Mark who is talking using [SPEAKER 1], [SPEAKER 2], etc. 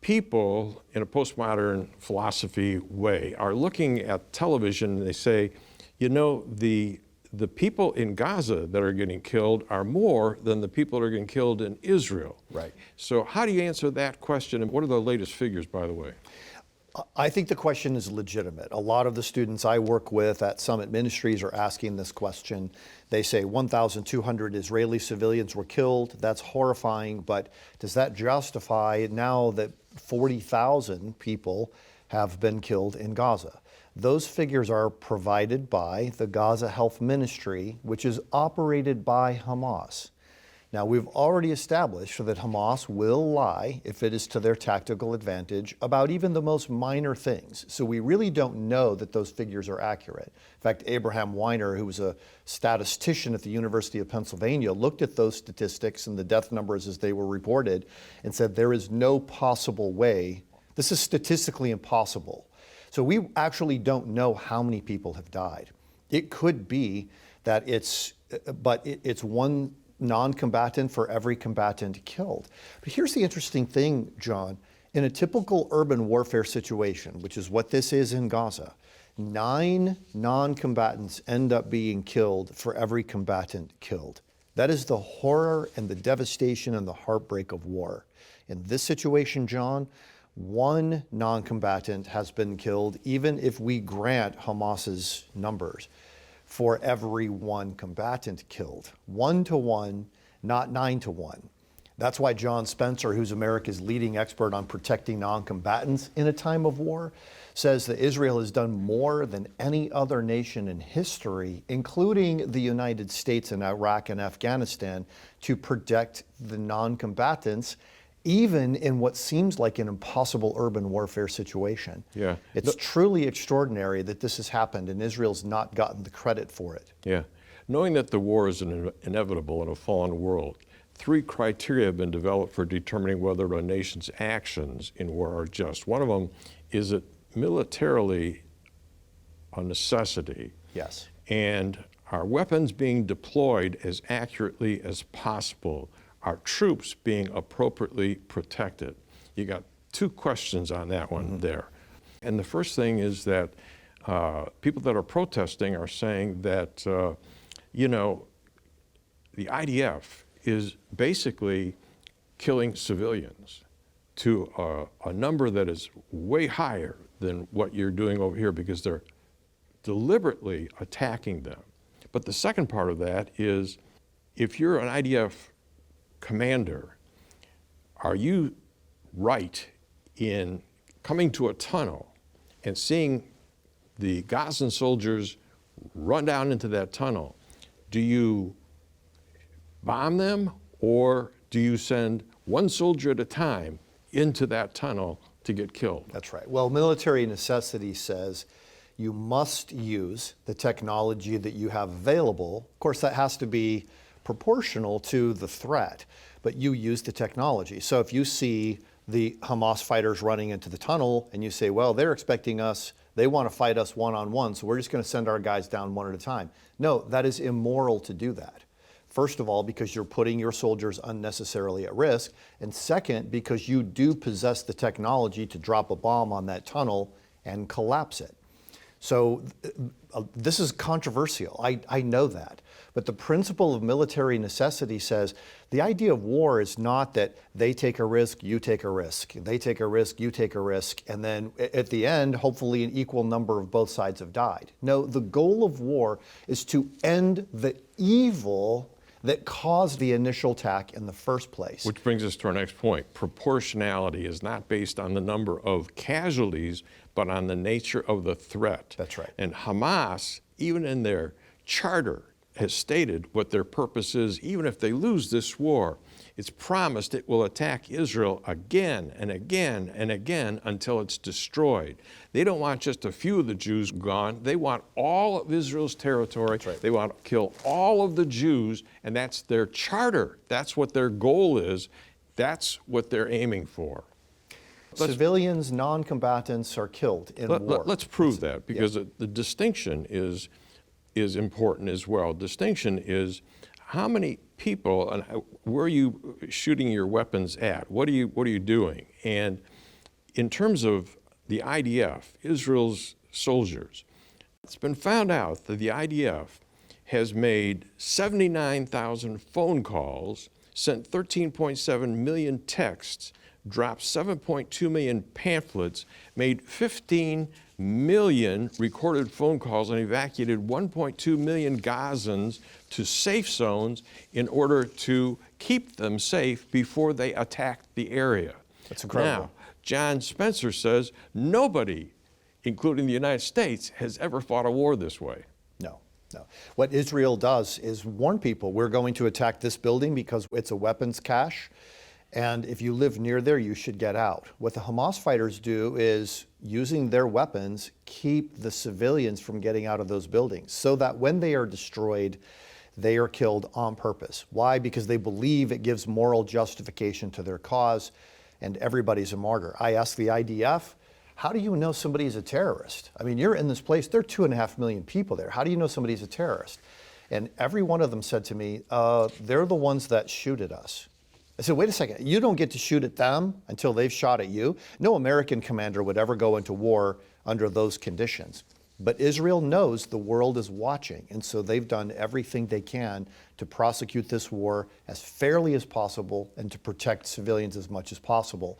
[SPEAKER 1] people in a postmodern philosophy way are looking at television and they say, you know, the people in Gaza that are getting killed are more than the people that are getting killed in Israel.
[SPEAKER 2] Right.
[SPEAKER 1] So how do you answer that question? And what are the latest figures, by the way?
[SPEAKER 2] I think the question is legitimate. A lot of the students I work with at Summit Ministries are asking this question. They say 1,200 Israeli civilians were killed. That's horrifying, but does that justify now that 40,000 people have been killed in Gaza? Those figures are provided by the Gaza Health Ministry, which is operated by Hamas. Now, we've already established that Hamas will lie, if it is to their tactical advantage, about even the most minor things. So we really don't know that those figures are accurate. In fact, Abraham Weiner, who was a statistician at the University of Pennsylvania, looked at those statistics and the death numbers as they were reported and said there is no possible way, this is statistically impossible. So we actually don't know how many people have died. It could be that it's one non-combatant for every combatant killed. But here's the interesting thing, John. In a typical urban warfare situation, which is what this is in Gaza, 9 non-combatants end up being killed for every combatant killed. That is the horror and the devastation and the heartbreak of war. In this situation, John, 1 non-combatant has been killed, even if we grant Hamas's numbers, for every 1 combatant killed. 1 to 1, not 9 to 1. That's why John Spencer, who's America's leading expert on protecting non-combatants in a time of war, says that Israel has done more than any other nation in history, including the United States and Iraq and Afghanistan, to protect the non-combatants, even in what seems like an impossible urban warfare situation.
[SPEAKER 1] Yeah.
[SPEAKER 2] It's truly extraordinary that this has happened, and Israel's not gotten the credit for it.
[SPEAKER 1] Yeah. Knowing that the war is inevitable in a fallen world, 3 criteria have been developed for determining whether a nation's actions in war are just. One of them is it militarily a necessity?
[SPEAKER 2] Yes.
[SPEAKER 1] And are weapons being deployed as accurately as possible? Are troops being appropriately protected? You got 2 questions on that one there. And the first thing is that people that are protesting are saying that, you know, the IDF is basically killing civilians to a number that is way higher than what you're doing over here because they're deliberately attacking them. But the second part of that is if you're an IDF commander, are you right in coming to a tunnel and seeing the Gazan soldiers run down into that tunnel? Do you bomb them, or do you send 1 soldier at a time into that tunnel to get killed?
[SPEAKER 2] That's right. Well, military necessity says you must use the technology that you have available. Of course, that has to be proportional to the threat, but you use the technology. So if you see the Hamas fighters running into the tunnel and you say, well, they're expecting us, they want to fight us one-on-one, so we're just going to send our guys down 1 at a time. No, that is immoral to do that. First of all, because you're putting your soldiers unnecessarily at risk, and second, because you do possess the technology to drop a bomb on that tunnel and collapse it. So this is controversial, I know that. But the principle of military necessity says the idea of war is not that they take a risk, you take a risk, they take a risk, you take a risk, and then at the end, hopefully an equal number of both sides have died. No, the goal of war is to end the evil that caused the initial attack in the first place.
[SPEAKER 1] Which brings us to our next point. Proportionality is not based on the number of casualties, but on the nature of the threat.
[SPEAKER 2] That's right.
[SPEAKER 1] And Hamas, even in their charter, has stated what their purpose is. Even if they lose this war, it's promised it will attack Israel again and again and again until it's destroyed. They don't want just a few of the Jews gone. They want all of Israel's territory.
[SPEAKER 2] That's right.
[SPEAKER 1] They want to kill all of the Jews, and that's their charter. That's what their goal is. That's what they're aiming for.
[SPEAKER 2] Civilians, non-combatants are killed in war.
[SPEAKER 1] Let's prove that, because the distinction is important as well. Distinction is how many people and where are you shooting your weapons at? What are you doing? And In terms of the IDF, Israel's soldiers, it's been found out that the IDF has made 79,000 phone calls, sent 13.7 million texts, dropped 7.2 million pamphlets, made 15 million recorded phone calls, and evacuated 1.2 million Gazans to safe zones in order to keep them safe before they attacked the area.
[SPEAKER 2] That's incredible.
[SPEAKER 1] Now, John Spencer says nobody, including the United States, has ever fought a war this way.
[SPEAKER 2] No, no. What Israel does is warn people, we're going to attack this building because it's a weapons cache, and if you live near there, you should get out. What the Hamas fighters do is, using their weapons, keep the civilians from getting out of those buildings so that when they are destroyed, they are killed on purpose. Why? Because they believe it gives moral justification to their cause, and everybody's a martyr. I asked the IDF, how do you know somebody's a terrorist? I mean, you're in this place, there are 2.5 million people there. How do you know somebody's a terrorist? And every one of them said to me, they're the ones that shoot at us. I said, wait a second, you don't get to shoot at them until they've shot at you? No American commander would ever go into war under those conditions. But Israel knows the world is watching, and so they've done everything they can to prosecute this war as fairly as possible and to protect civilians as much as possible.